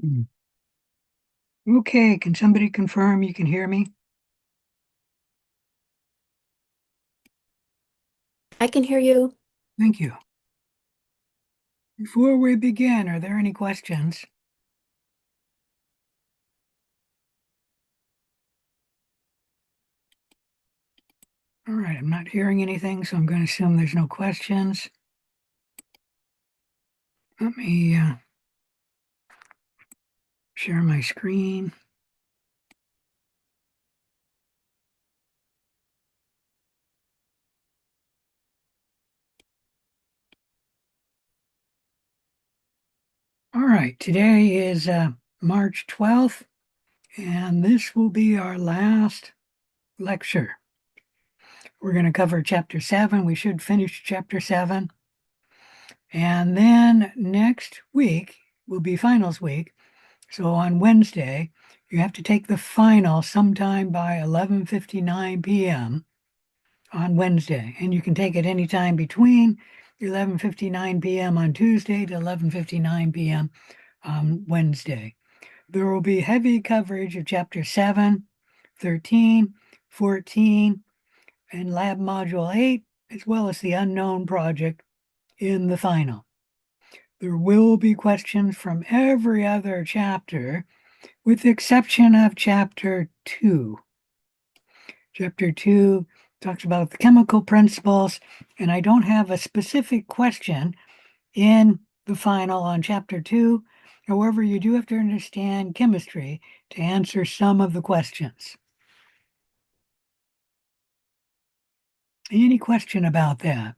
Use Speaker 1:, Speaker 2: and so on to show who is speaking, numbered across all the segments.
Speaker 1: Hmm. Okay, can somebody confirm you can hear me?
Speaker 2: I can hear you.
Speaker 1: Thank you. Before we begin, are there any questions? All right, I'm not hearing anything, so I'm going to assume there's no questions. Let me share my screen. All right, today is March 12th, and this will be our last lecture. We're going to cover Chapter 7. We should finish Chapter 7. And then next week will be finals week. So on Wednesday, you have to take the final sometime by 11:59 p.m. on Wednesday, and you can take it anytime between 11:59 p.m. on Tuesday to 11:59 p.m. on Wednesday. There will be heavy coverage of Chapter 7, 13, 14, and Lab Module 8, as well as the unknown project in the final. There will be questions from every other chapter with the exception of chapter 2. Chapter 2 talks about the chemical principles, and I don't have a specific question in the final on chapter 2. However, you do have to understand chemistry to answer some of the questions. Any question about that?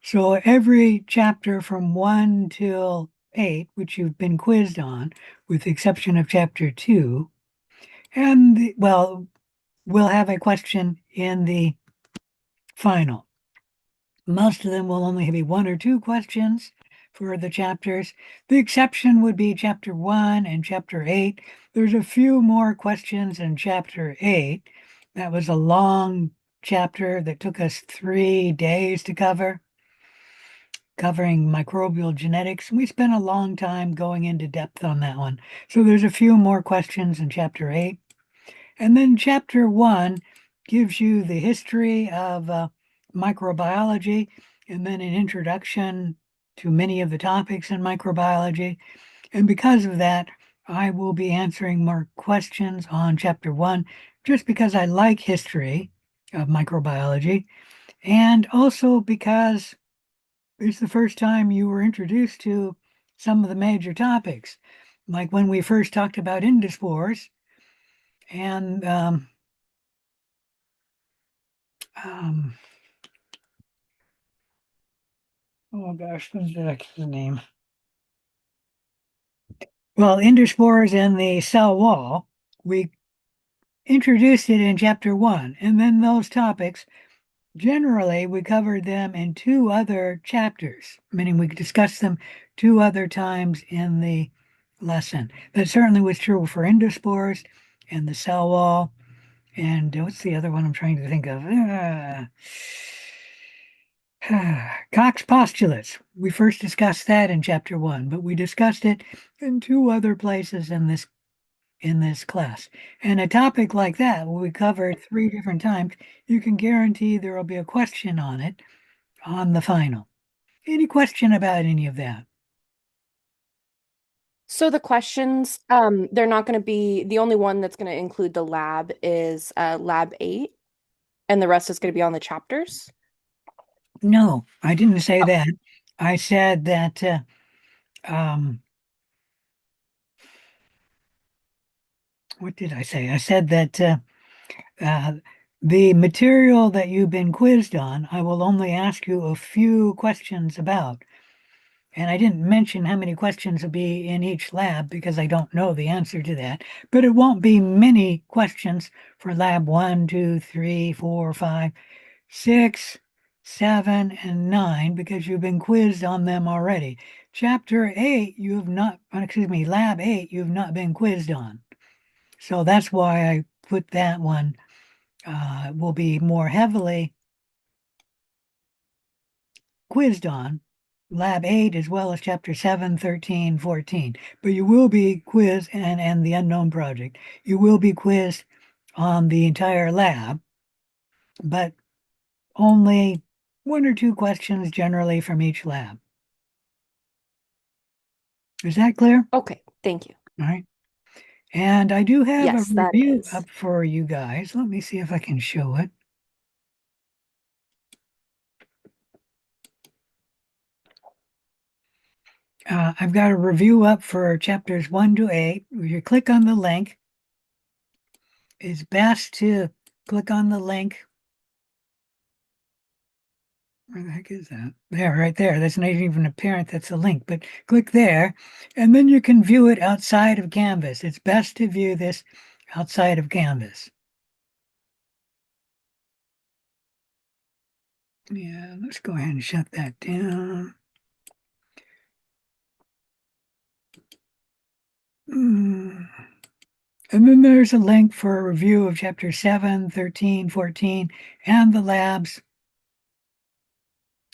Speaker 1: So every chapter from 1 till 8, which you've been quizzed on, with the exception of chapter 2, and we'll have a question in the final. Most of them will only be one or two questions for the chapters. The exception would be chapter 1 and chapter 8. There's a few more questions in chapter 8. That was a long chapter that took us 3 days to cover, covering microbial genetics. We spent a long time going into depth on that one. So there's a few more questions in chapter 8. And then chapter 1 gives you the history of microbiology and then an introduction to many of the topics in microbiology. And because of that, I will be answering more questions on chapter 1 just because I like history of microbiology and also because it's the first time you were introduced to some of the major topics, like when we first talked about endospores and um, oh gosh, what's the name? Well, endospores in the cell wall. We introduced it in chapter 1, and then those topics, generally, we covered them in two other chapters, meaning we discussed them two other times in the lesson. That certainly was true for endospores and the cell wall. And what's the other one I'm trying to think of? Cox postulates. We first discussed that in chapter 1, but we discussed it in two other places in this class. And a topic like that, we covered three different times, you can guarantee there will be a question on it on the final. Any question about any of that?
Speaker 2: So the questions, they're not going to be the only one that's going to include the lab is lab 8, and the rest is going to be on the chapters.
Speaker 1: No, I didn't say
Speaker 2: Oh.
Speaker 1: that. I said that um, what did I say? I said that uh, the material that you've been quizzed on, I will only ask you a few questions about. And I didn't mention how many questions will be in each lab because I don't know the answer to that. But it won't be many questions for lab 1, 2, 3, 4, 5, 6, 7, and 9 because you've been quizzed on them already. Chapter 8, you have not, excuse me, lab 8, you've not been quizzed on. So that's why I put that one, will be more heavily quizzed on Lab 8 as well as Chapter 7, 13, 14. But you will be quizzed, and the unknown project. You will be quizzed on the entire lab, but only one or two questions generally from each lab. Is that clear?
Speaker 2: Okay, thank you.
Speaker 1: All right. And I do have a
Speaker 2: Yes, that
Speaker 1: review
Speaker 2: is.
Speaker 1: up for you guys. Let me see if I can show it. I've got a review up for chapters 1 to 8. If you click on the link, it's best to click on the link. Where the heck is that? There, right there. That's not even apparent that's a link, but click there, and then you can view it outside of Canvas. It's best to view this outside of Canvas. Yeah, let's go ahead and shut that down. Mm. And then there's a link for a review of chapter 7, 13, 14, and the labs.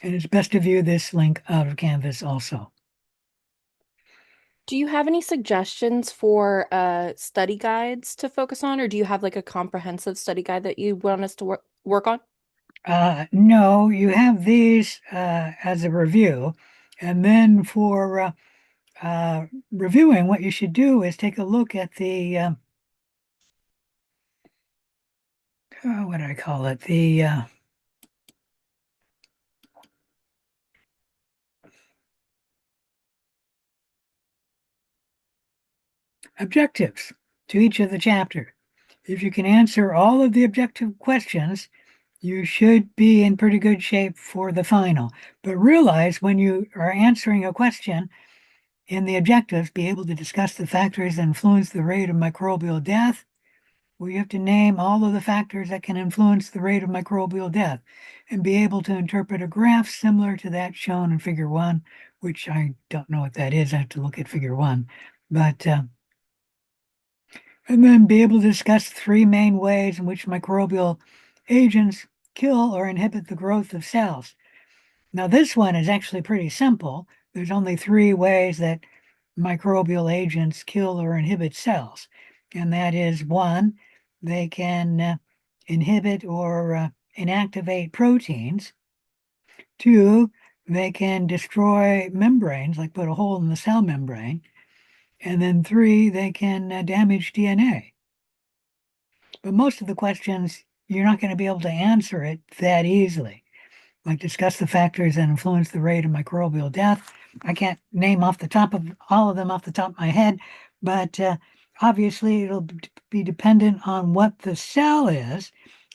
Speaker 1: And it's best to view this link out of Canvas also.
Speaker 2: Do you have any suggestions for study guides to focus on, or do you have like a comprehensive study guide that you want us to work on?
Speaker 1: No, you have these as a review. And then for reviewing, what you should do is take a look at the, what do I call it? The objectives to each of the chapter. If you can answer all of the objective questions, you should be in pretty good shape for the final. But realize when you are answering a question in the objectives, be able to discuss the factors that influence the rate of microbial death. Well, you have to name all of the factors that can influence the rate of microbial death and be able to interpret a graph similar to that shown in figure 1, which I don't know what that is. I have to look at figure 1. But and then be able to discuss three main ways in which microbial agents kill or inhibit the growth of cells. Now, this one is actually pretty simple. There's only three ways that microbial agents kill or inhibit cells. And that is one, they can inhibit or inactivate proteins. Two, they can destroy membranes, like put a hole in the cell membrane. And then three, they can damage DNA. But most of the questions, you're not going to be able to answer it that easily. Like discuss the factors that influence the rate of microbial death. I can't name off the top of all of them off the top of my head, but obviously it'll be dependent on what the cell is.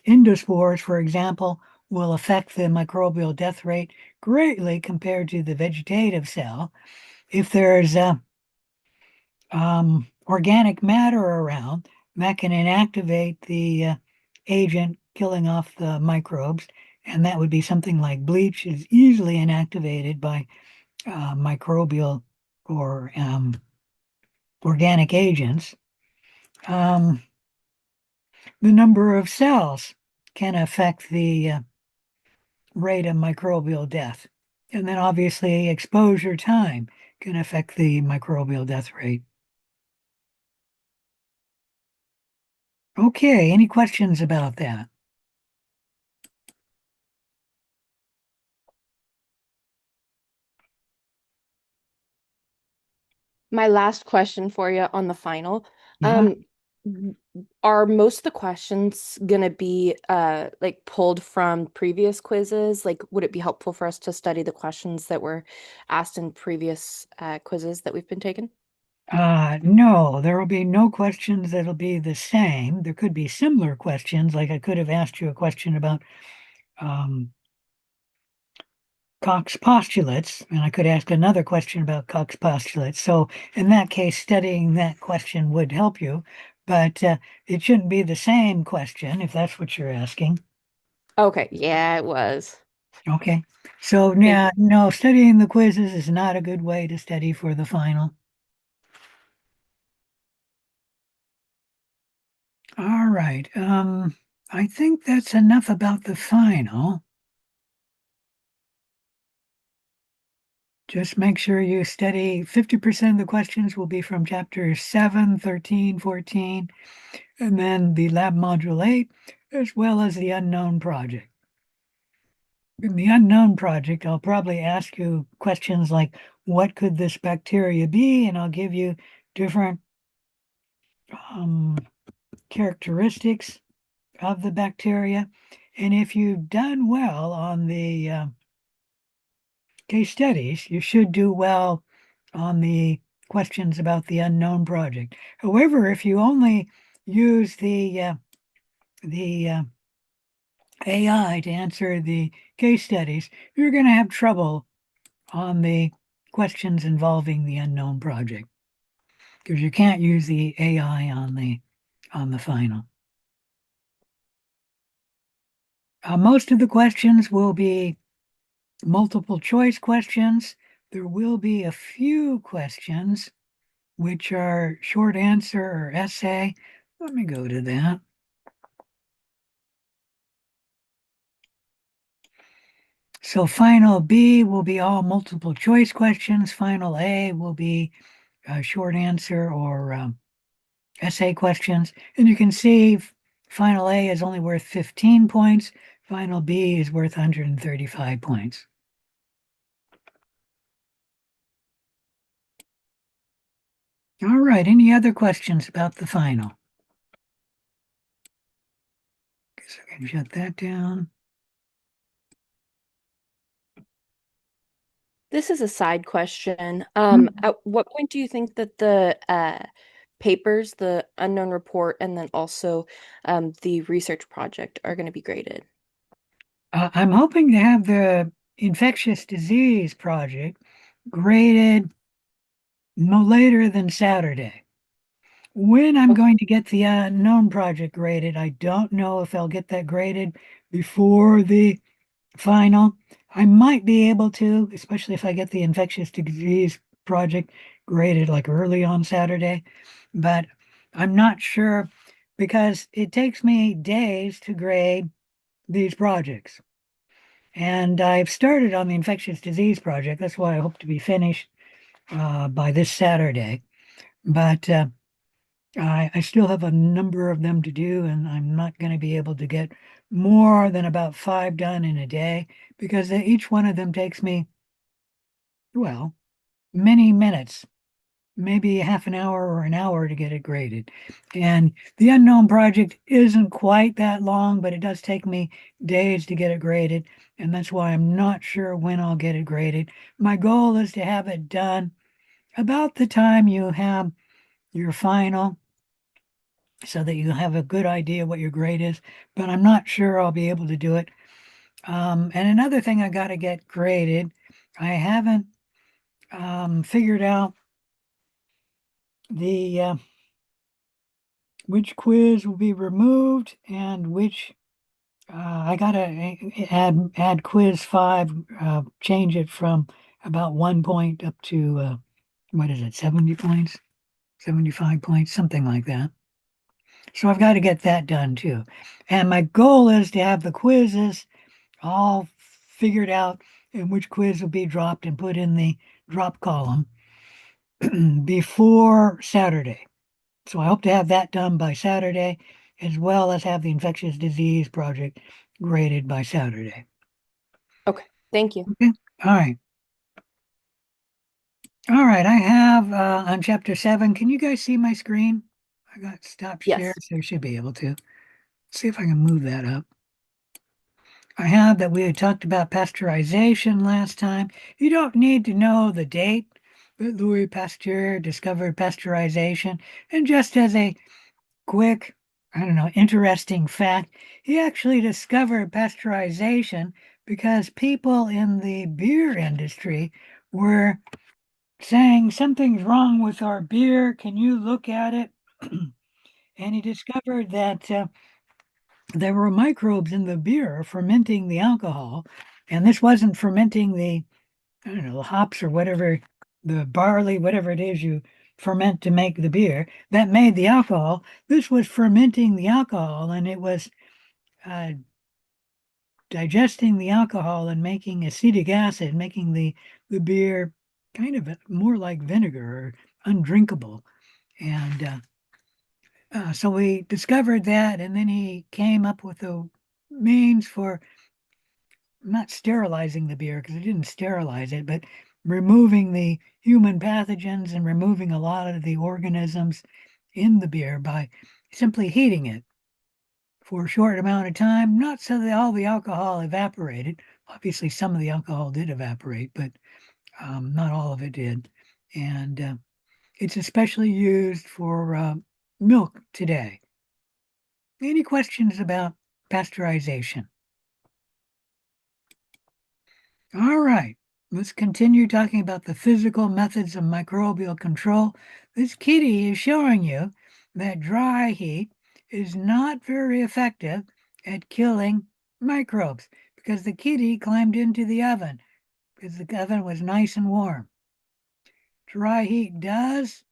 Speaker 1: Endospores, for example, will affect the microbial death rate greatly compared to the vegetative cell. If there's organic matter around, that can inactivate the agent killing off the microbes, and that would be something like bleach is easily inactivated by microbial or organic agents. Um, the number of cells can affect the rate of microbial death. And then obviously exposure time can affect the microbial death rate. Okay, any questions about that?
Speaker 2: My last question for you on the final.
Speaker 1: Yeah.
Speaker 2: Um, are most of the questions gonna be like pulled from previous quizzes? Like, would it be helpful for us to study the questions that were asked in previous quizzes that we've been taking?
Speaker 1: No, there will be no questions that'll be the same. There could be similar questions, like I could have asked you a question about um, Cox postulates, and I could ask another question about Cox postulates. So in that case, studying that question would help you, but it shouldn't be the same question if that's what you're asking.
Speaker 2: Okay, yeah, it was.
Speaker 1: Okay. So
Speaker 2: Thank
Speaker 1: yeah,
Speaker 2: you.
Speaker 1: no, studying the quizzes is not a good way to study for the final. All right. I think that's enough about the final. Just make sure you study 50% of the questions will be from chapters 7, 13, 14, and then the lab module 8, as well as the unknown project. In the unknown project, I'll probably ask you questions like, what could this bacteria be? And I'll give you different um, characteristics of the bacteria. And if you've done well on the case studies, you should do well on the questions about the unknown project. However, if you only use the AI to answer the case studies, you're going to have trouble on the questions involving the unknown project because you can't use the AI on the final. Most of the questions will be multiple choice questions. There will be a few questions which are short answer or essay. Let me go to that. So final B will be all multiple choice questions. Final A will be short answer or essay questions. And you can see final A is only worth 15 points. Final B is worth 135 points. All right, any other questions about the final? Guess I can shut that down.
Speaker 2: This is a side question.
Speaker 1: Hmm.
Speaker 2: At what point do you think that the papers, the unknown report, and then also the research project are going to be graded?
Speaker 1: I'm hoping to have the infectious disease project graded no later than Saturday. When I'm
Speaker 2: Okay.
Speaker 1: going to get the unknown project graded, I don't know if I'll get that graded before the final. I might be able to, especially if I get the infectious disease project graded like early on Saturday, but I'm not sure because it takes me days to grade these projects. And I've started on the infectious disease project. That's why I hope to be finished by this Saturday. But I still have a number of them to do, and I'm not going to be able to get more than about 5 done in a day because each one of them takes me, well, many minutes, maybe half an hour or an hour to get it graded. And the unknown project isn't quite that long, but it does take me days to get it graded. And that's why I'm not sure when I'll get it graded. My goal is to have it done about the time you have your final so that you have a good idea what your grade is, but I'm not sure I'll be able to do it. And another thing I got to get graded, I haven't figured out the which quiz will be removed and which I got to add quiz 5, change it from about 1 point up to what is it, 70 points, 75 points, something like that. So I've got to get that done too. And my goal is to have the quizzes all figured out and which quiz will be dropped and put in the drop column before Saturday. So I hope to have that done by Saturday, as well as have the infectious disease project graded by Saturday.
Speaker 2: Okay. Thank you.
Speaker 1: Okay. All right. All right. I have on chapter 7. Can you guys see my screen? I got stop share,
Speaker 2: Yes.
Speaker 1: so I should be able to. Let's see if I can move that up. I have that we had talked about pasteurization last time. You don't need to know the date that Louis Pasteur discovered pasteurization. And just as a quick, I don't know, interesting fact, he actually discovered pasteurization because people in the beer industry were saying something's wrong with our beer. Can you look at it? And he discovered that there were microbes in the beer fermenting the alcohol. And this wasn't fermenting the, I don't know, the hops or whatever, the barley, whatever it is you ferment to make the beer that made the alcohol. This was fermenting the alcohol and it was uh, digesting the alcohol and making acetic acid, making the the beer kind of more like vinegar or undrinkable. And so we discovered that, and then he came up with a means for not sterilizing the beer because it didn't sterilize it, but removing the human pathogens and removing a lot of the organisms in the beer by simply heating it for a short amount of time, not so that all the alcohol evaporated. Obviously, some of the alcohol did evaporate, but not all of it did. And it's especially used for milk today. Any questions about pasteurization? All right, let's continue talking about the physical methods of microbial control. This kitty is showing you that dry heat is not very effective at killing microbes because the kitty climbed into the oven because the oven was nice and warm. Dry heat does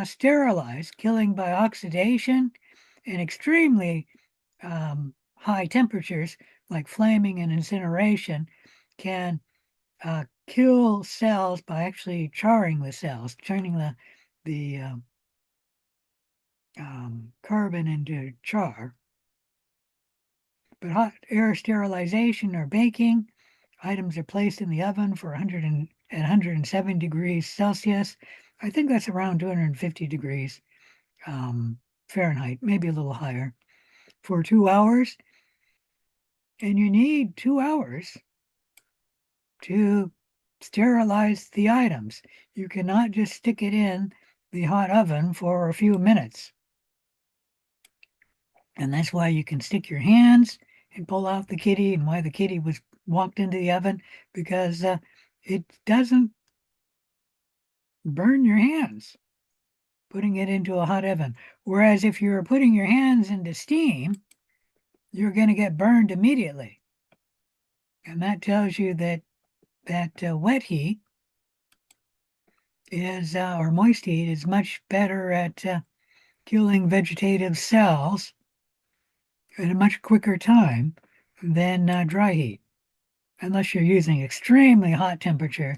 Speaker 1: sterilize, killing by oxidation and extremely high temperatures like flaming and incineration can kill cells by actually charring the cells, turning the carbon into char. But hot air sterilization or baking, items are placed in the oven for 107 degrees Celsius. I think that's around 250 degrees Fahrenheit, maybe a little higher, for 2 hours. And you need 2 hours to sterilize the items. You cannot just stick it in the hot oven for a few minutes. And that's why you can stick your hands and pull out the kitty, and why the kitty was walked into the oven, because it doesn't burn your hands putting it into a hot oven. Whereas if you're putting your hands into steam, you're going to get burned immediately. And that tells you that wet heat is, or moist heat is much better at killing vegetative cells in a much quicker time than dry heat, unless you're using extremely hot temperature,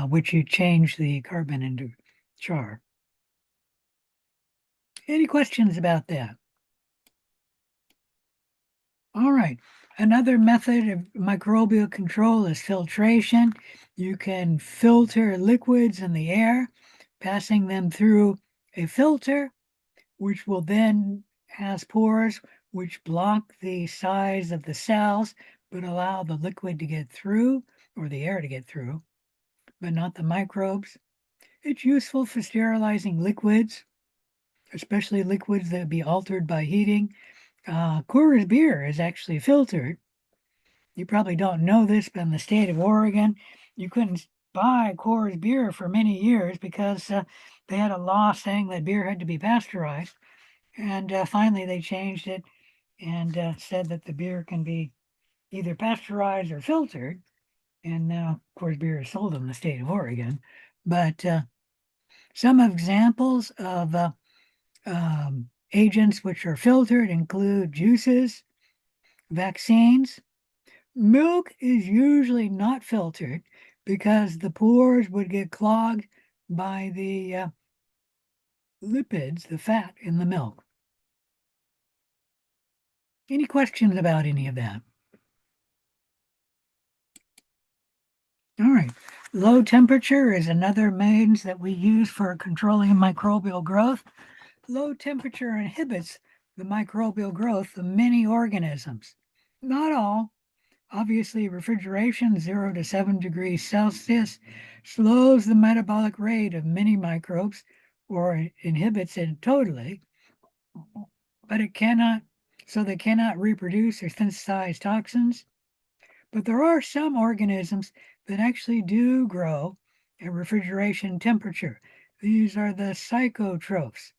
Speaker 1: which you change the carbon into char. Any questions about that? All right. Another method of microbial control is filtration. You can filter liquids in the air, passing them through a filter, which will then has pores which block the size of the cells, but allow the liquid to get through or the air to get through, but not the microbes. It's useful for sterilizing liquids, especially liquids that be altered by heating. Coors beer is actually filtered. You probably don't know this, but in the state of Oregon, you couldn't buy Coors beer for many years because they had a law saying that beer had to be pasteurized. And finally, they changed it and said that the beer can be either pasteurized or filtered. And now, of course, beer is sold in the state of Oregon. But some examples of agents which are filtered include juices, vaccines. Milk is usually not filtered because the pores would get clogged by the lipids, the fat in the milk. Any questions about any of that? All right. Low temperature is another means that we use for controlling microbial growth. Low temperature inhibits the microbial growth of many organisms. Not all. Obviously, refrigeration, 0 to 7 degrees Celsius, slows the metabolic rate of many microbes or inhibits it totally, but it cannot, so they cannot reproduce or synthesize toxins. But there are some organisms that actually do grow at refrigeration temperature. These are the psychotrophs.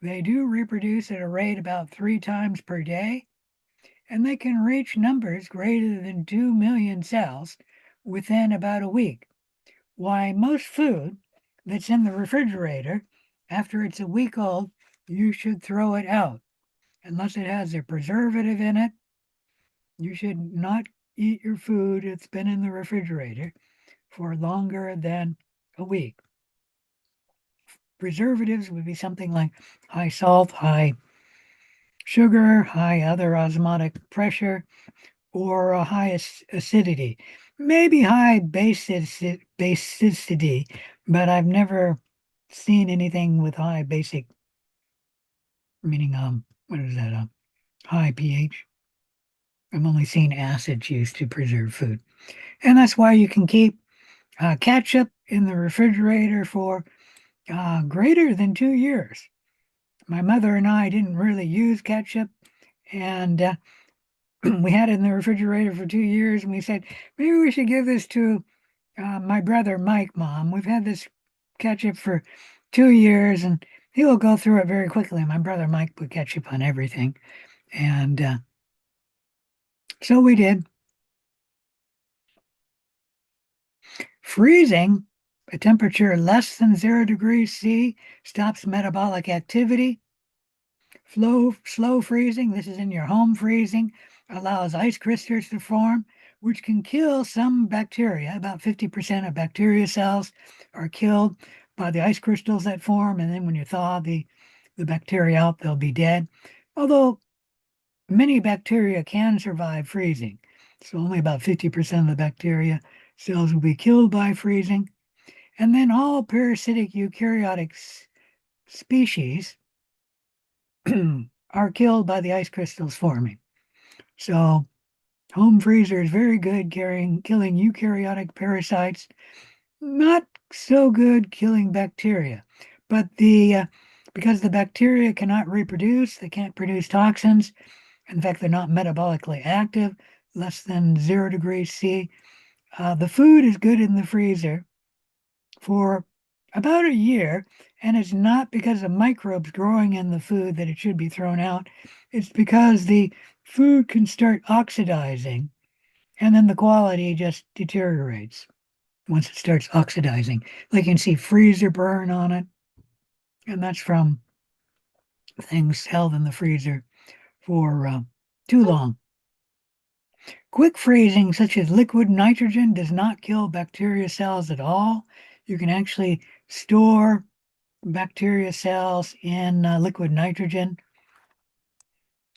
Speaker 1: They do reproduce at a rate about 3 times per day, and they can reach numbers greater than 2 million cells within about a week. Why, most food that's in the refrigerator, after it's a week old, you should throw it out. Unless it has a preservative in it, you should not eat your food that's been in the refrigerator for longer than a week. Preservatives would be something like high salt, high sugar, high other osmotic pressure, or a high acidity. Maybe high basicity, but I've never seen anything with high basic, meaning, what is that, high pH. I've only seen acids used to preserve food. And that's why you can keep ketchup in the refrigerator for greater than 2 years. My mother and I didn't really use ketchup, and we had it in the refrigerator for 2 years, and we said, maybe we should give this to my brother Mike, Mom. We've had this ketchup for 2 years, and he will go through it very quickly. My brother Mike put ketchup on everything, and so we did. Freezing, a temperature less than 0 degrees C, stops metabolic activity. Slow freezing, this is in your home freezing, allows ice crystals to form, which can kill some bacteria. About 50% of bacteria cells are killed by the ice crystals that form, and then when you thaw the bacteria out, they'll be dead. Although many bacteria can survive freezing, so only about 50% of the bacteria cells will be killed by freezing. And then all parasitic eukaryotic species are killed by the ice crystals forming. So home freezer is very good killing eukaryotic parasites, not so good killing bacteria. But because the bacteria cannot reproduce, they can't produce toxins. In fact, they're not metabolically active, less than 0 degrees C. The food is good in the freezer for about a year, and it's not because of microbes growing in the food that it should be thrown out. It's because the food can start oxidizing, and then the quality just deteriorates once it starts oxidizing. Like you can see freezer burn on it, and that's from things held in the freezer for too long. Quick freezing, such as liquid nitrogen, does not kill bacteria cells at all. You can actually store bacteria cells in liquid nitrogen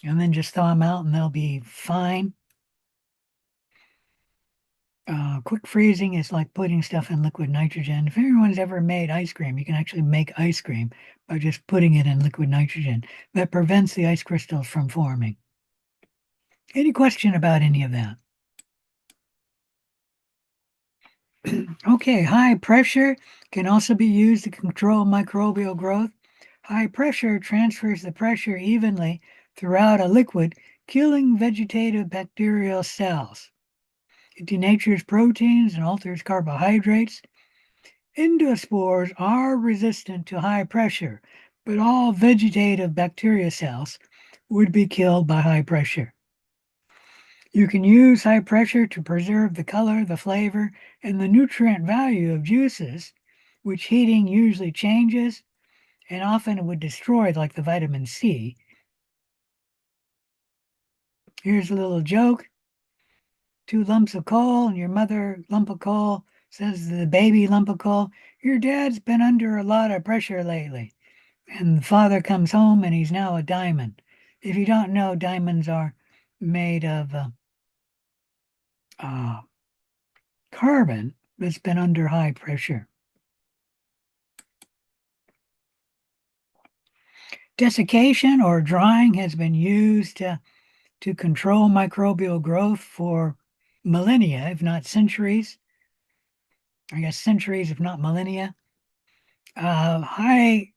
Speaker 1: and then just thaw them out and they'll be fine. Quick freezing is like putting stuff in liquid nitrogen. If anyone's ever made ice cream, you can actually make ice cream by just putting it in liquid nitrogen. That prevents the ice crystals from forming. Any question about any of that? Okay, high pressure can also be used to control microbial growth. High pressure transfers the pressure evenly throughout a liquid, killing vegetative bacterial cells. It denatures proteins and alters carbohydrates. Endospores are resistant to high pressure, but all vegetative bacteria cells would be killed by high pressure. You can use high pressure to preserve the color, the flavor, and the nutrient value of juices, which heating usually changes, and often it would destroy, like the vitamin C. Here's a little joke. 2 lumps of coal, and your mother lump of coal says to the baby lump of coal, your dad's been under a lot of pressure lately. And the father comes home and he's now a diamond. If you don't know, diamonds are made of uh, carbon that's been under high pressure. Desiccation or drying has been used to control microbial growth for millennia, if not centuries. I guess centuries, if not millennia. High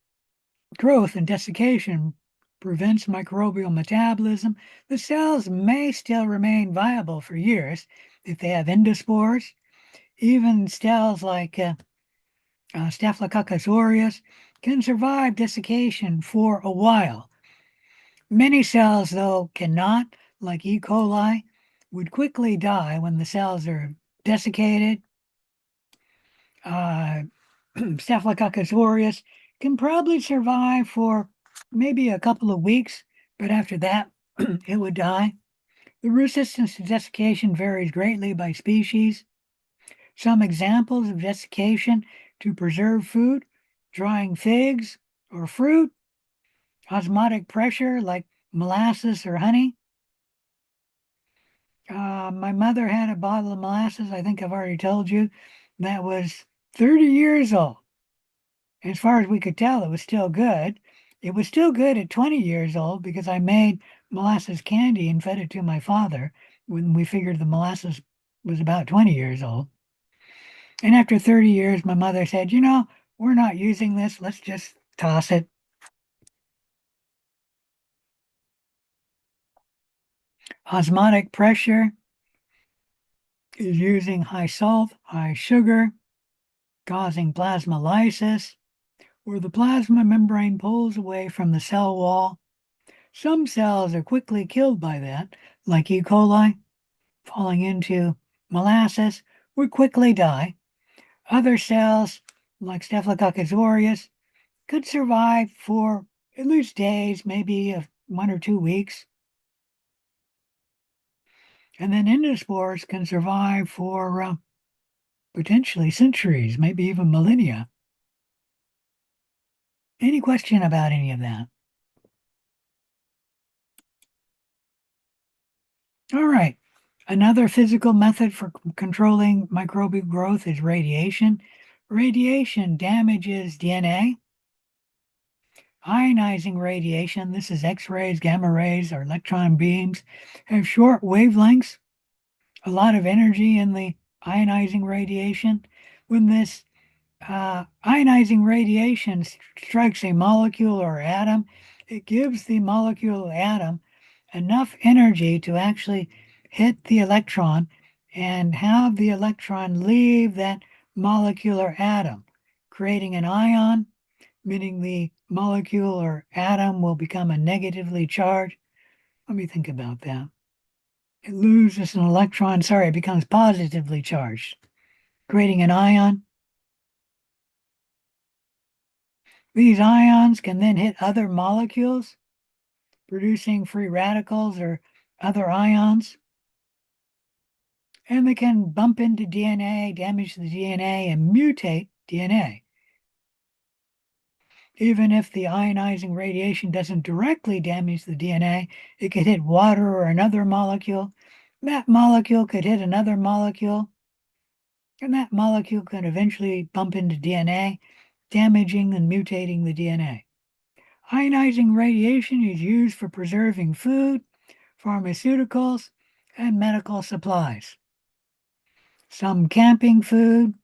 Speaker 1: growth and desiccation prevents microbial metabolism. The cells may still remain viable for years if they have endospores. Even cells like Staphylococcus aureus can survive desiccation for a while. Many cells, though, cannot, like E. coli, would quickly die when the cells are desiccated. Staphylococcus aureus can probably survive for maybe a couple of weeks, but after that, it would die. The resistance to desiccation varies greatly by species. Some examples of desiccation to preserve food: drying figs or fruit, osmotic pressure like molasses or honey. My mother had a bottle of molasses, I think I've already told you, that was 30 years old. As far as we could tell, it was still good. It was still good at 20 years old because I made molasses candy and fed it to my father when we figured the molasses was about 20 years old. And after 30 years, my mother said, we're not using this. Let's just toss it. Osmotic pressure is using high salt, high sugar, causing plasmolysis, where the plasma membrane pulls away from the cell wall. Some cells are quickly killed by that, like E. coli, falling into molasses, would quickly die. Other cells, like Staphylococcus aureus, could survive for at least days, maybe 1 or 2 weeks. And then endospores can survive for potentially centuries, maybe even millennia. Any question about any of that? All right. Another physical method for controlling microbial growth is radiation. Radiation damages DNA. Ionizing radiation, this is X rays, gamma rays, or electron beams, have short wavelengths, a lot of energy in the ionizing radiation. When this ionizing radiation strikes a molecule or atom, it gives the molecule or atom enough energy to actually hit the electron and have the electron leave that molecular atom, creating an ion, meaning the molecule or atom will become a negatively charged. Let me think about that. It loses an electron, sorry, it becomes positively charged, creating an ion. These ions can then hit other molecules, producing free radicals or other ions, and they can bump into DNA, damage the DNA, and mutate DNA. Even if the ionizing radiation doesn't directly damage the DNA, it could hit water or another molecule. That molecule could hit another molecule, and that molecule could eventually bump into DNA, damaging and mutating the DNA. Ionizing radiation is used for preserving food, pharmaceuticals, and medical supplies. Some camping food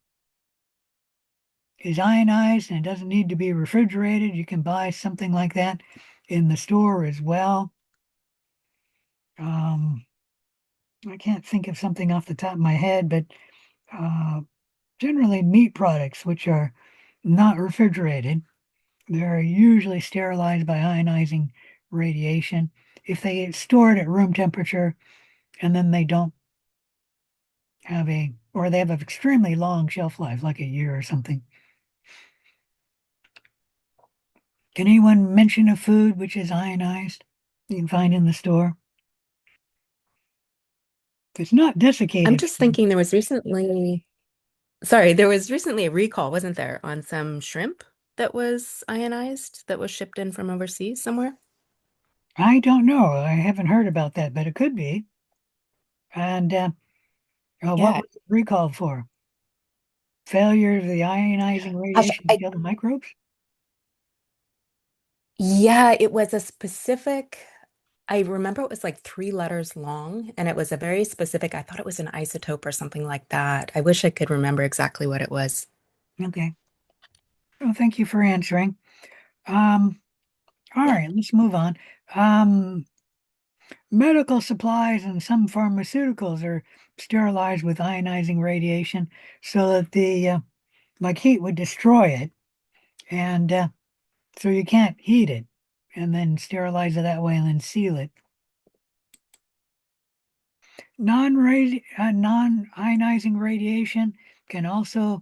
Speaker 1: is ionized and it doesn't need to be refrigerated. You can buy something like that in the store as well. Um, I can't think of something off the top of my head, but uh, generally meat products, which are not refrigerated, they're usually sterilized by ionizing radiation. If they get stored at room temperature and then they don't have or they have an extremely long shelf life, like a year or something. Can anyone mention a food which is ionized you can find in the store? If it's not
Speaker 3: I'm
Speaker 1: desiccated
Speaker 3: just
Speaker 1: food.
Speaker 3: thinking there was recently a recall, wasn't there, on some shrimp that was ionized that was shipped in from overseas somewhere?
Speaker 1: I don't know. I haven't heard about that, but it could be. And what
Speaker 3: Yeah.
Speaker 1: was it recalled for? Failure of the ionizing
Speaker 3: Gosh,
Speaker 1: radiation to kill the microbes?
Speaker 3: yeah, it was a specific, I remember it was like 3 letters long, and it was a very specific, I thought it was an isotope or something like that. I wish I could remember exactly what it was.
Speaker 1: Okay. Well, thank you for answering. All
Speaker 3: Yeah.
Speaker 1: right, let's move on. Um, Medical supplies and some pharmaceuticals are sterilized with ionizing radiation so that the like heat would destroy it, and so you can't heat it, and then sterilize it that way and then seal it. Non-ionizing radiation can also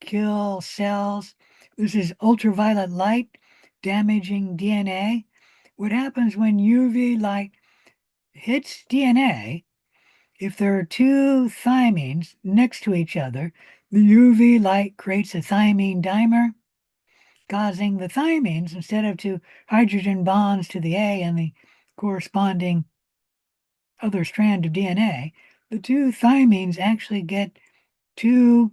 Speaker 1: kill cells. This is ultraviolet light damaging DNA. What happens when UV light hits DNA, if there are two thymines next to each other, the UV light creates a thymine dimer, causing the thymines, instead of two hydrogen bonds to the A and the corresponding other strand of DNA, the two thymines actually get two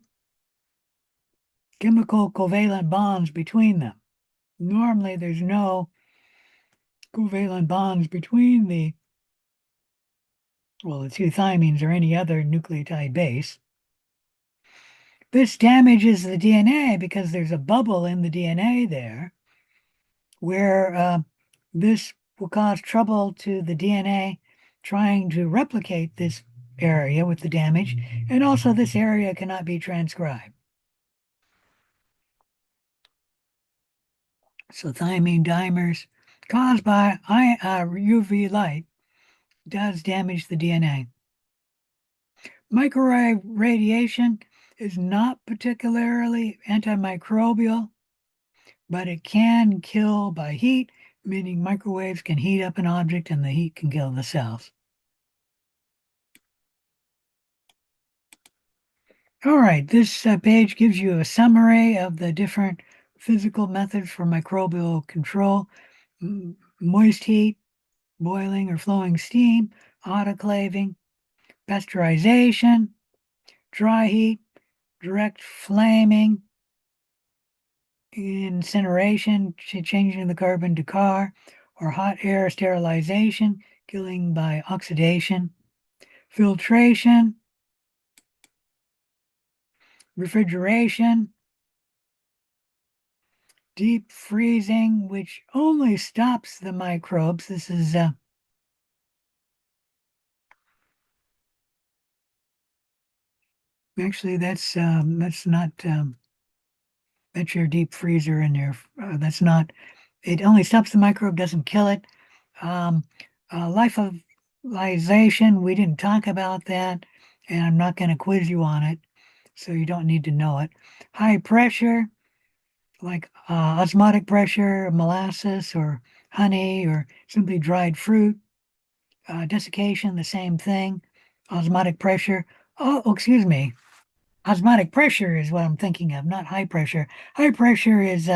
Speaker 1: chemical covalent bonds between them. Normally, there's no covalent bonds between the two thymines or any other nucleotide base. This damages the DNA because there's a bubble in the DNA there where this will cause trouble to the DNA trying to replicate this area with the damage, and also this area cannot be transcribed. So thymine dimers caused by UV light does damage the DNA. Microwave radiation is not particularly antimicrobial, but it can kill by heat, meaning microwaves can heat up an object and the heat can kill the cells. All right, this page gives you a summary of the different physical methods for microbial control: moist heat, boiling or flowing steam, autoclaving, pasteurization, dry heat, direct flaming, incineration, changing the carbon to car, or hot air sterilization, killing by oxidation, filtration, refrigeration, deep freezing, which only stops the microbes. This is actually that's not that's your deep freezer in there. That's not. It only stops the microbe, doesn't kill it. Um, Lyophilization, we didn't talk about that, and I'm not going to quiz you on it, so you don't need to know it. High pressure, like osmotic pressure, molasses or honey or simply dried fruit. Desiccation, the same thing. Osmotic pressure. Oh, excuse me. Osmotic pressure is what I'm thinking of, not high pressure. High pressure is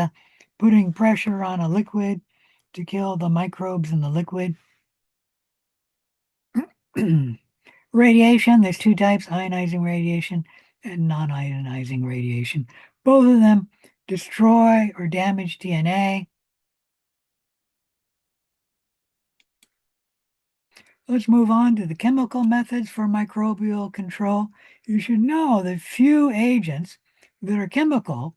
Speaker 1: putting pressure on a liquid to kill the microbes in the liquid. Radiation, there's two types: ionizing radiation and non-ionizing radiation. Both of them destroy or damage DNA. Let's move on to the chemical methods for microbial control. You should know that few agents that are chemical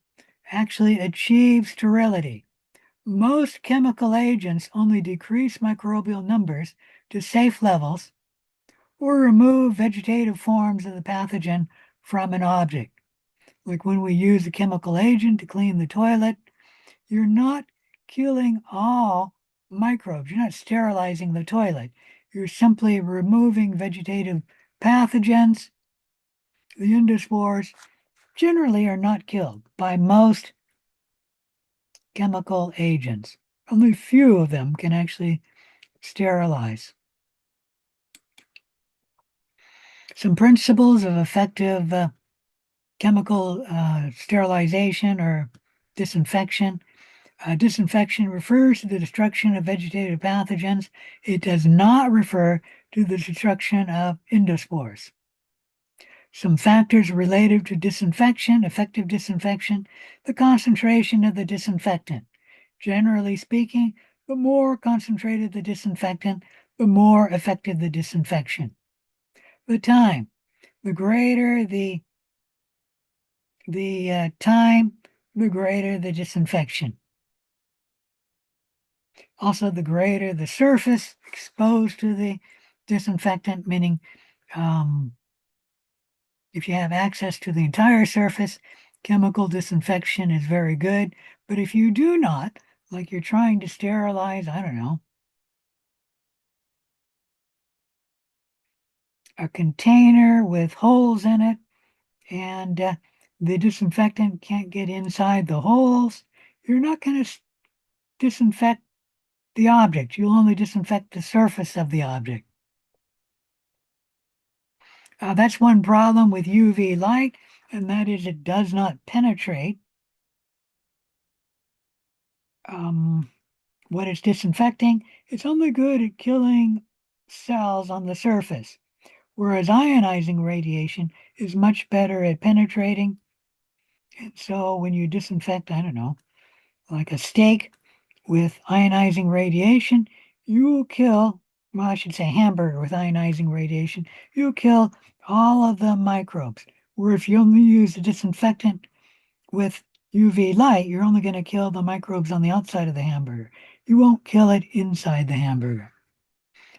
Speaker 1: actually achieve sterility. Most chemical agents only decrease microbial numbers to safe levels or remove vegetative forms of the pathogen from an object. Like when we use a chemical agent to clean the toilet, you're not killing all microbes. You're not sterilizing the toilet. You're simply removing vegetative pathogens. The endospores generally are not killed by most chemical agents. Only few of them can actually sterilize. Some principles of effective chemical sterilization or disinfection. Disinfection refers to the destruction of vegetative pathogens. It does not refer to the destruction of endospores. Some factors related to disinfection: effective disinfection, the concentration of the disinfectant. Generally speaking, the more concentrated the disinfectant, the more effective the disinfection. The time, the greater the time, the greater the disinfection. Also, the greater the surface exposed to the disinfectant, meaning if you have access to the entire surface, chemical disinfection is very good. But if you do not, like you're trying to sterilize, I don't know, a container with holes in it, and the disinfectant can't get inside the holes, you're not going to disinfect the object. You'll only disinfect the surface of the object. That's one problem with UV light, and that is it does not penetrate what it's disinfecting. It's only good at killing cells on the surface, whereas ionizing radiation is much better at penetrating. And so when you disinfect, I don't know, like a steak with ionizing radiation, you will kill, well, I should say hamburger with ionizing radiation, you'll kill all of the microbes. Where if you only use a disinfectant with UV light, you're only going to kill the microbes on the outside of the hamburger. You won't kill it inside the hamburger.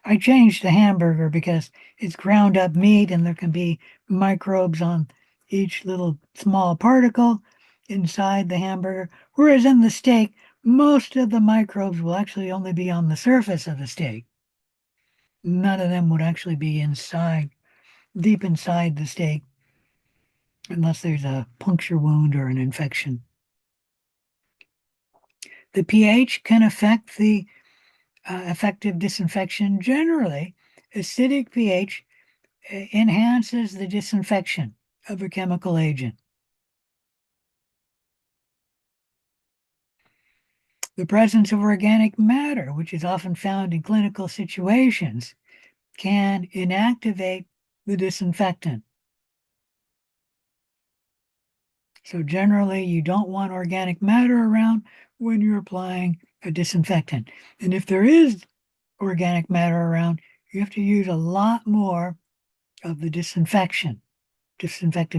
Speaker 1: I changed the hamburger because it's ground up meat and there can be microbes on each little small particle inside the hamburger. Whereas in the steak, most of the microbes will actually only be on the surface of the steak. None of them would actually be inside, deep inside the steak, unless there's a puncture wound or an infection. The pH can affect the effective disinfection. Generally, acidic pH enhances the disinfection of a chemical agent. The presence of organic matter, which is often found in clinical situations, can inactivate the disinfectant. So generally, you don't want organic matter around when you're applying a disinfectant. And if there is organic matter around, you have to use a lot more of the disinfective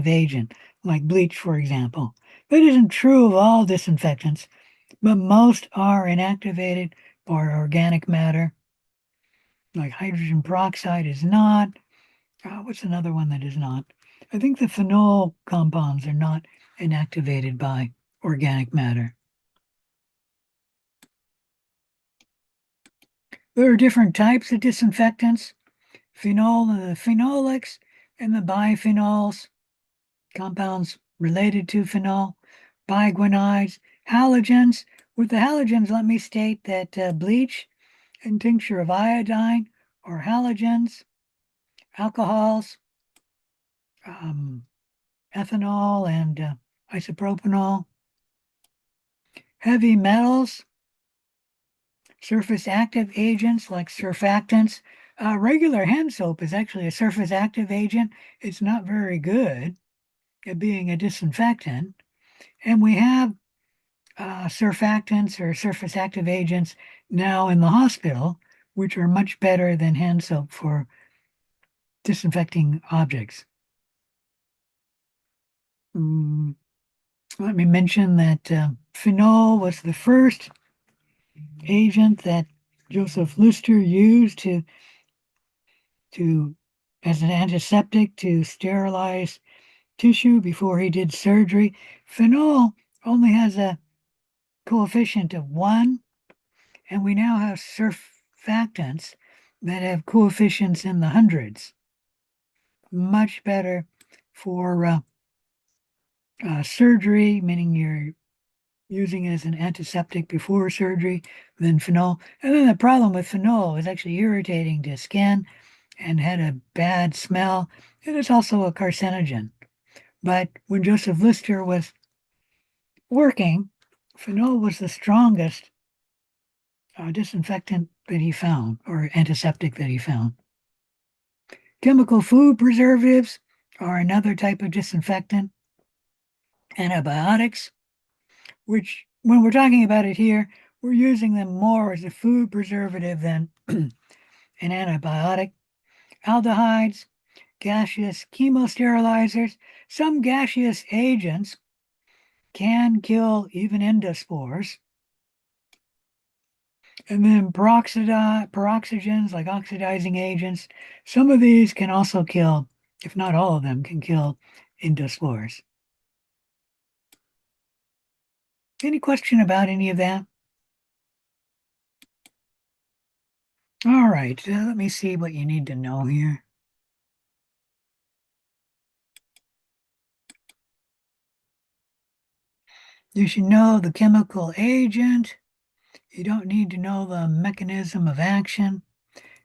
Speaker 1: agent, like bleach, for example. That isn't true of all disinfectants, but most are inactivated by organic matter, like hydrogen peroxide is not. What's another one that is not? I think the phenol compounds are not inactivated by organic matter. There are different types of disinfectants: phenol and the phenolics, and the biphenols, compounds related to phenol, biguanides, halogens. With the halogens, let me state that bleach and tincture of iodine are halogens, alcohols, um, ethanol, and isopropanol. Heavy metals, surface active agents like surfactants. Regular hand soap is actually a surface active agent. It's not very good at being a disinfectant. And we have surfactants or surface active agents now in the hospital, which are much better than hand soap for disinfecting objects. Let me mention that phenol was the first agent that Joseph Lister used to as an antiseptic to sterilize tissue before he did surgery. Phenol only has a coefficient of 1, and we now have surfactants that have coefficients in the hundreds. Much better for surgery, meaning you're using it as an antiseptic before surgery, than phenol. And then the problem with phenol is actually irritating to skin and had a bad smell. And it's also a carcinogen. But when Joseph Lister was working, phenol was the strongest disinfectant that he found, or antiseptic that he found. Chemical food preservatives are another type of disinfectant. Antibiotics, which when we're talking about it here, we're using them more as a food preservative than an antibiotic. Aldehydes, gaseous chemosterilizers, some gaseous agents can kill even endospores. And then peroxygens, like oxidizing agents, some of these can also kill, if not all of them, can kill endospores. Any question about any of that? All right, let me see what you need to know here. You should know the chemical agent. You don't need to know the mechanism of action.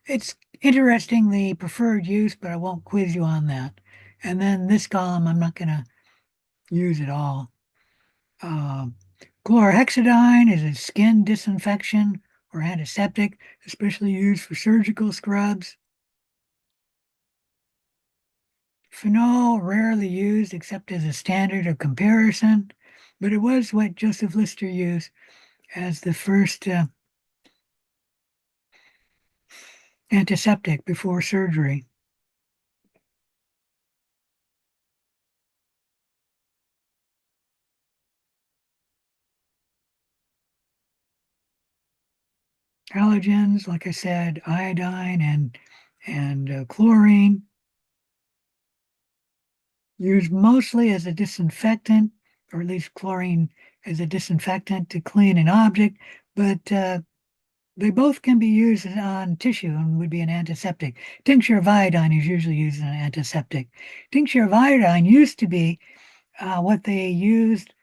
Speaker 1: It's interesting, the preferred use, but I won't quiz you on that. And then this column, I'm not going to use at all. Uh, Chlorhexidine is a skin disinfection or antiseptic, especially used for surgical scrubs. Phenol, rarely used except as a standard of comparison, but it was what Joseph Lister used as the first antiseptic before surgery. Halogens, like I said, iodine and chlorine, used mostly as a disinfectant, or at least chlorine as a disinfectant to clean an object, but they both can be used on tissue and would be an antiseptic. Tincture of iodine is usually used as an antiseptic. Tincture of iodine used to be what they used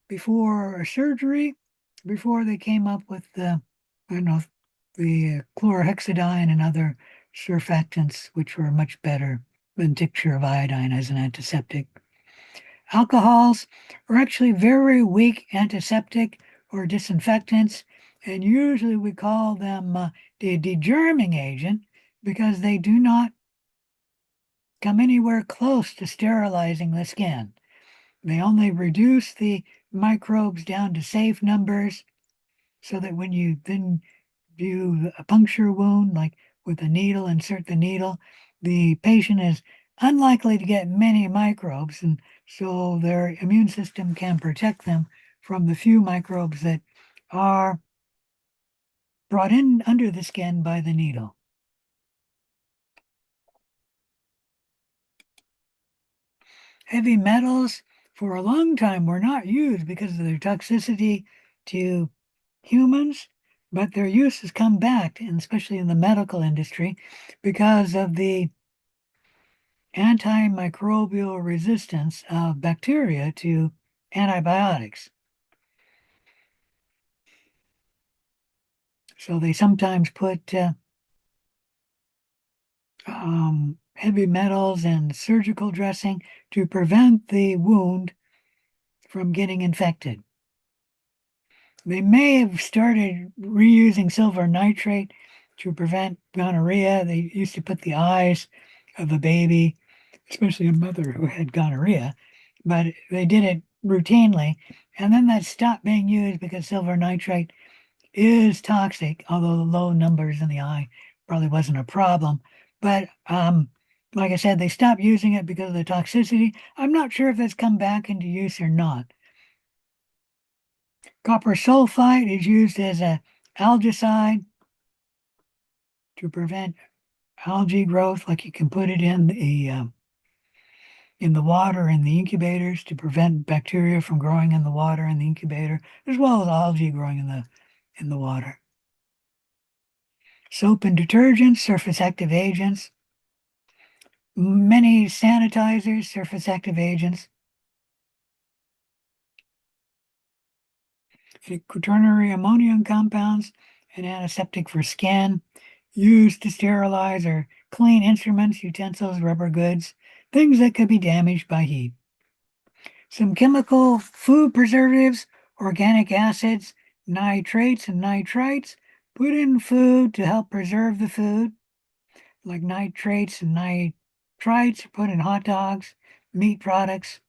Speaker 1: before surgery, before they came up with I don't know, the chlorhexidine and other surfactants, which were much better than tincture of iodine as an antiseptic. Alcohols are actually very weak antiseptic or disinfectants, and usually we call them the degerming agent because they do not come anywhere close to sterilizing the skin. They only reduce the microbes down to safe numbers so that when you then do a puncture wound, like with a needle, insert the needle, the patient is unlikely to get many microbes, and so their immune system can protect them from the few microbes that are brought in under the skin by the needle. Heavy metals for a long time were not used because of their toxicity to humans, but their use has come back, and especially in the medical industry, because of the antimicrobial resistance of bacteria to antibiotics. So they sometimes put heavy metals in surgical dressing to prevent the wound from getting infected. They may have started reusing silver nitrate to prevent gonorrhea. They used to put the eyes of a baby, especially a mother who had gonorrhea, but they did it routinely. And then that stopped being used because silver nitrate is toxic, although the low numbers in the eye probably wasn't a problem. But like I said, they stopped using it because of the toxicity. I'm not sure if that's come back into use or not. Copper sulfite is used as a algicide to prevent algae growth, like you can put it in the water in the incubators to prevent bacteria from growing in the water in the incubator, as well as algae growing in the water. Soap and detergents, surface active agents, many sanitizers, surface active agents, quaternary ammonium compounds, an antiseptic for skin, used to sterilize or clean instruments, utensils, rubber goods, things that could be damaged by heat. Some chemical food preservatives, organic acids, nitrates and nitrites put in food to help preserve the food, like nitrates and nitrites put in hot dogs, meat products.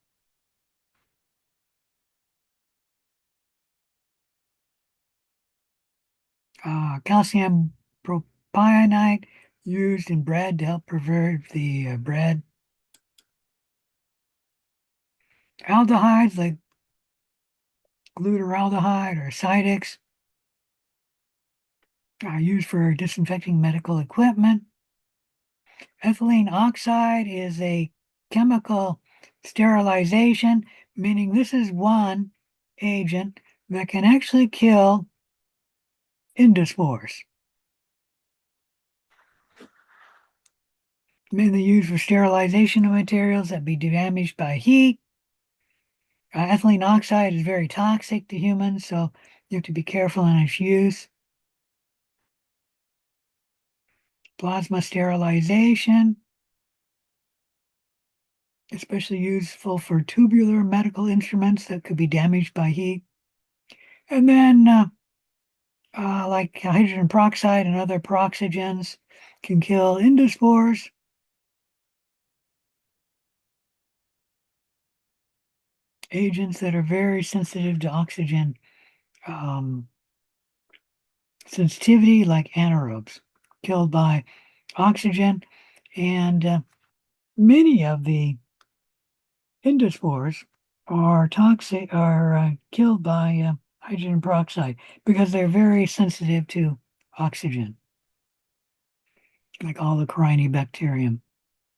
Speaker 1: Calcium propionate used in bread to help preserve the bread. Aldehydes like glutaraldehyde or Cidex are used for disinfecting medical equipment. Ethylene oxide is a chemical sterilization, meaning this is one agent that can actually kill endospores. Mainly used for sterilization of materials that be damaged by heat. Ethylene oxide is very toxic to humans, so you have to be careful in its use. Plasma sterilization, especially useful for tubular medical instruments that could be damaged by heat. And then like hydrogen peroxide and other peroxygens can kill endospores. Agents that are very sensitive to oxygen um, sensitivity, like anaerobes, killed by oxygen. And many of the endospores are toxic, are killed by hydrogen peroxide because they're very sensitive to oxygen, like all the Corynebacterium.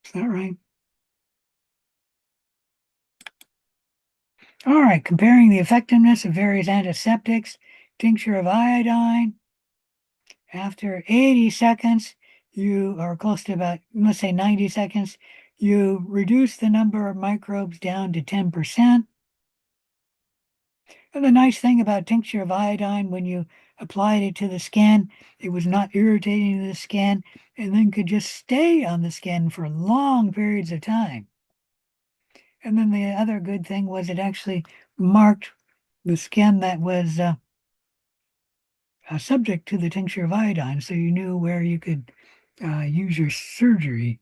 Speaker 1: Is that right? All right, comparing the effectiveness of various antiseptics, tincture of iodine. After 80 seconds, you are close to about, let's say 90 seconds, you reduce the number of microbes down to 10%. And the nice thing about tincture of iodine, when you applied it to the skin, it was not irritating to the skin and then could just stay on the skin for long periods of time. And then the other good thing was it actually marked the skin that was subject to the tincture of iodine, so you knew where you could use your surgery.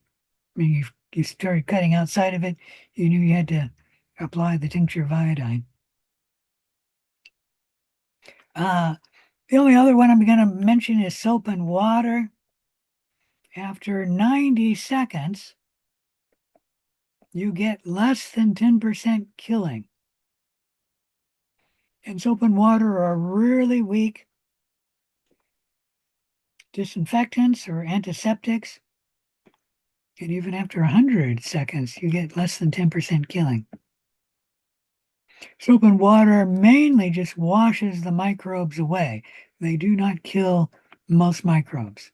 Speaker 1: I mean, you started cutting outside of it, you knew you had to apply the tincture of iodine. The only other one I'm going to mention is soap and water. After 90 seconds, you get less than 10% killing. And soap and water are really weak disinfectants or antiseptics. And even after 100 seconds, you get less than 10% killing. Soap and water mainly just washes the microbes away. They do not kill most microbes.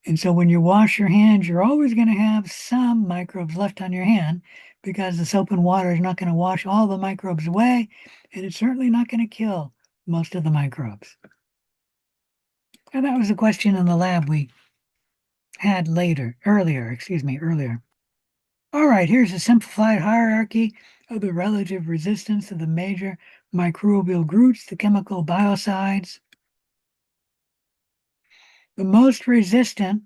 Speaker 1: And so when you wash your hands, you're always going to have some microbes left on your hand because the soap and water is not going to wash all the microbes away, and it's certainly not going to kill most of the microbes. And that was a question in the lab we had earlier. All right, here's a simplified hierarchy of the relative resistance of the major microbial groups, the chemical biocides. The most resistant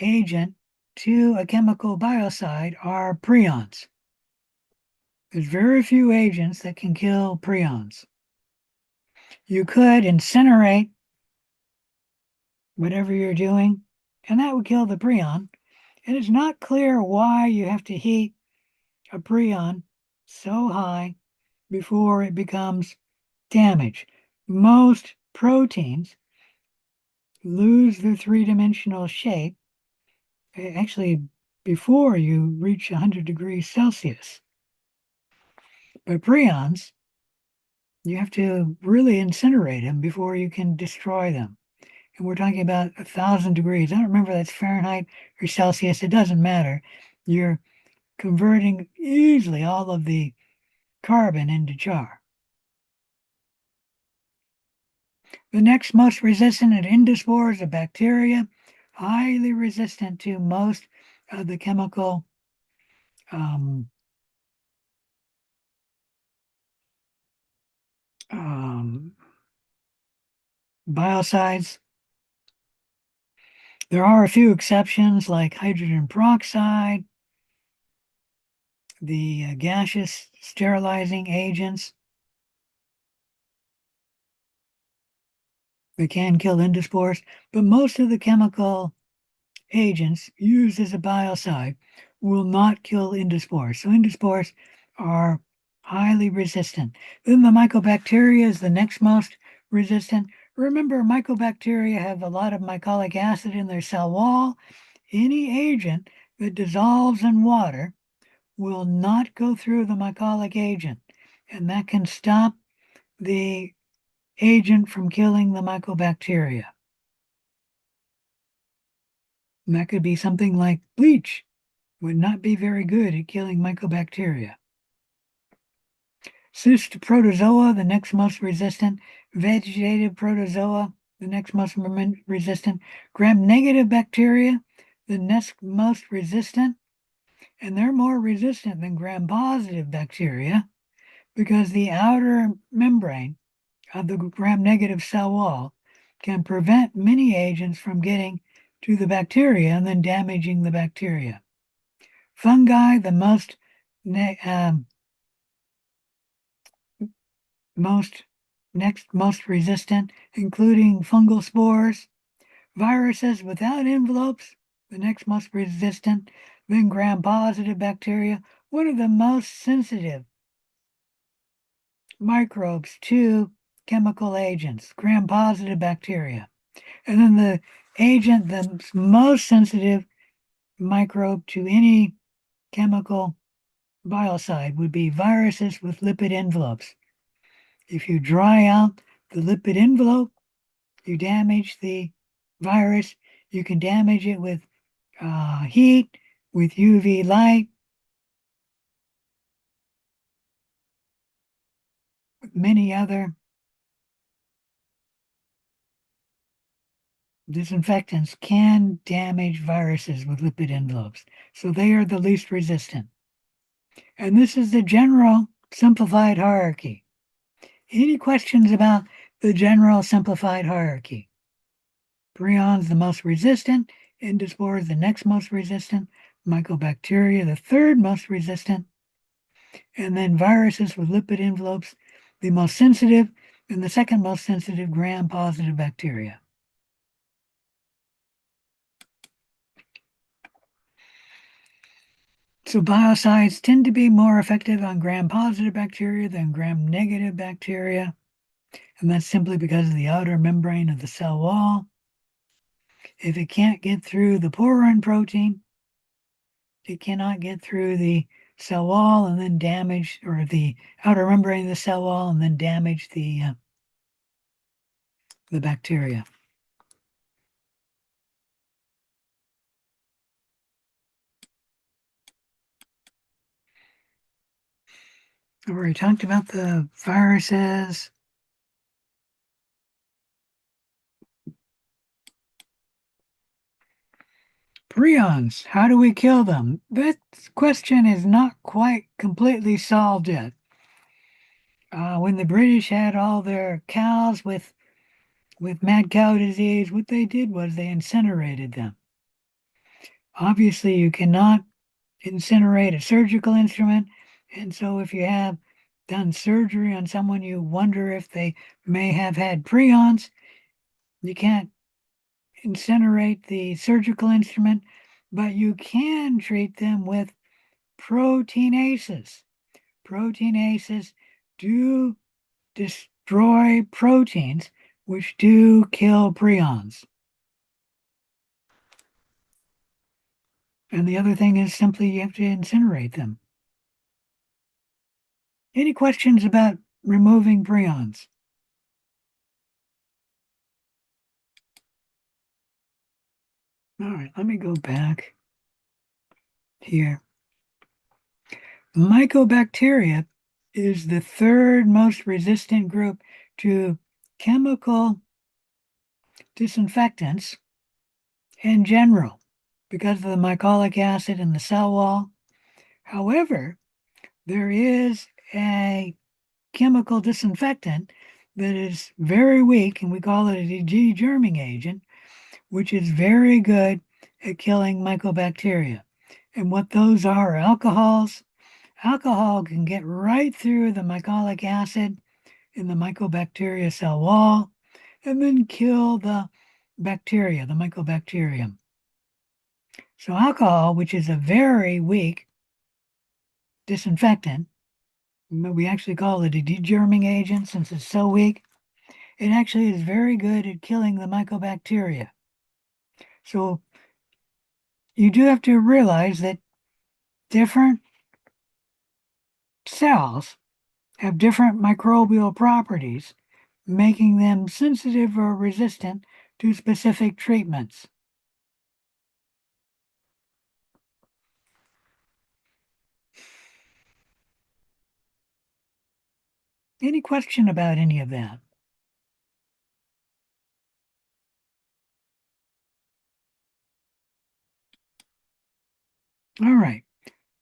Speaker 1: agent to a chemical biocide are prions. There's very few agents that can kill prions. You could incinerate whatever you're doing, and that would kill the prion. And it's not clear why you have to heat a prion so high before it becomes damaged. Most proteins lose their three-dimensional shape actually before you reach 100 degrees Celsius. But prions, you have to really incinerate them before you can destroy them. And we're talking about 1,000 degrees. I don't remember if that's Fahrenheit or Celsius. It doesn't matter. You're converting easily all of the carbon into char. The next most resistant are endospores of bacteria, highly resistant to most of the chemical um, um, biocides. There are a few exceptions like hydrogen peroxide, the gaseous sterilizing agents. They can kill endospores, but most of the chemical agents used as a biocide will not kill endospores. So endospores are highly resistant. Then the mycobacteria is the next most resistant. Remember, mycobacteria have a lot of mycolic acid in their cell wall. Any agent that dissolves in water will not go through the mycolic agent, and that can stop the agent from killing the mycobacteria. And that could be something like bleach, would not be very good at killing mycobacteria. cyst protozoa, the next most resistant, vegetative protozoa, the next most resistant, gram-negative bacteria, the next most resistant, and they're more resistant than gram-positive bacteria because the outer membrane of the gram-negative cell wall can prevent many agents from getting to the bacteria and then damaging the bacteria. Fungi, the most resistant, including fungal spores. Viruses without envelopes, the next most resistant. Then gram-positive bacteria, one of the most sensitive microbes to chemical agents, gram-positive bacteria. And then the agent that's most sensitive microbe to any chemical biocide would be viruses with lipid envelopes. If you dry out the lipid envelope, you damage the virus. You can damage it with heat, with UV light, with many other disinfectants can damage viruses with lipid envelopes. So they are the least resistant. And this is the general simplified hierarchy. Any questions about the general simplified hierarchy? Prions, the most resistant, endospores, the next most resistant, mycobacteria, the third most resistant, and then viruses with lipid envelopes, the most sensitive, and the second most sensitive gram-positive bacteria. So biocides tend to be more effective on gram-positive bacteria than gram-negative bacteria, and that's simply because of the outer membrane of the cell wall. If it can't get through the porin protein, it cannot get through the cell wall and then damage, or the outer membrane of the cell wall and then damage the bacteria. I've already talked about the viruses. Prions, how do we kill them? That question is not quite completely solved yet. When the British had all their cows with mad cow disease, what they did was they incinerated them. Obviously, you cannot incinerate a surgical instrument, and so if you have done surgery on someone you wonder if they may have had prions, you can't incinerate the surgical instrument, but you can treat them with proteinases. Proteinases do destroy proteins which do kill prions. And the other thing is simply you have to incinerate them. Any questions about removing prions? All right, let me go back here. Mycobacteria is the third most resistant group to chemical disinfectants in general because of the mycolic acid in the cell wall. However, there is a chemical disinfectant that is very weak, and we call it a degerming agent, which is very good at killing mycobacteria. And what those are alcohols. Alcohol can get right through the mycolic acid in the mycobacteria cell wall and then kill the bacteria, the mycobacterium. So alcohol, which is a very weak disinfectant, we actually call it a degerming agent since it's so weak, it actually is very good at killing the mycobacteria. So you do have to realize that different cells have different microbial properties, making them sensitive or resistant to specific treatments. Any question about any of that? All right.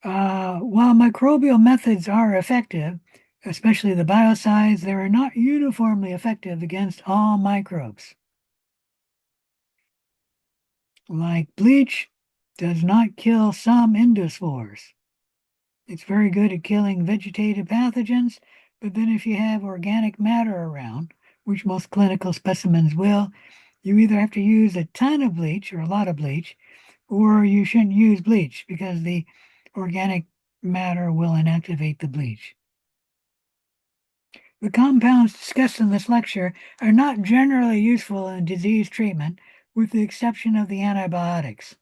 Speaker 1: While microbial methods are effective, especially the biocides, they are not uniformly effective against all microbes. Like bleach does not kill some endospores. It's very good at killing vegetative pathogens, but then if you have organic matter around, which most clinical specimens will, you either have to use a ton of bleach or a lot of bleach, or you shouldn't use bleach because the organic matter will inactivate the bleach. The compounds discussed in this lecture are not generally useful in disease treatment, with the exception of the antibiotics.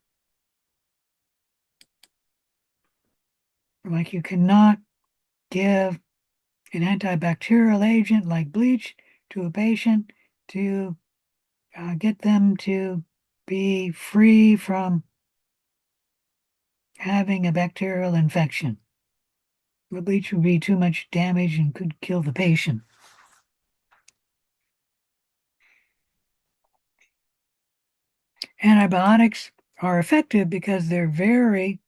Speaker 1: Like you cannot give an antibacterial agent like bleach to a patient to get them to be free from having a bacterial infection. The bleach would be too much damage and could kill the patient. Antibiotics are effective because they're very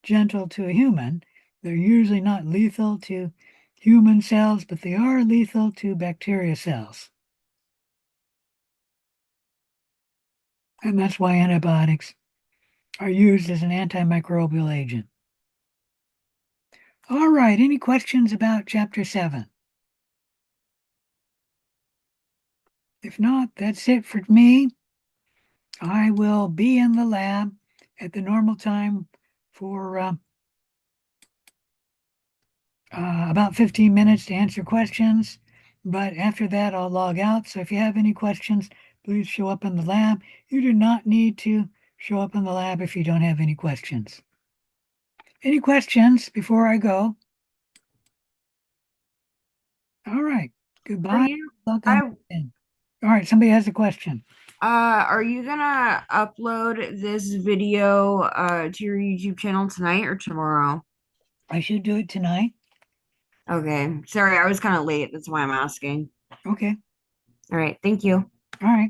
Speaker 1: gentle to a human. They're usually not lethal to human cells, but they are lethal to bacteria cells. And that's why antibiotics are used as an antimicrobial agent. All right, any questions about Chapter 7? If not, that's it for me. I will be in the lab at the normal time for about 15 minutes to answer questions. But after that, I'll log out. So if you have any questions, please show up in the lab. You do not need to show up in the lab if you don't have any questions. Any questions before I go? All right.
Speaker 4: Are
Speaker 1: Goodbye.
Speaker 4: you
Speaker 1: Welcome
Speaker 4: I
Speaker 1: in. All right. Somebody has a question.
Speaker 4: are you gonna upload this video to your YouTube channel tonight or tomorrow?
Speaker 1: I should do it tonight.
Speaker 4: Okay. Sorry, I was kind of late. That's why I'm asking.
Speaker 1: Okay.
Speaker 4: All right, thank you.
Speaker 1: All right.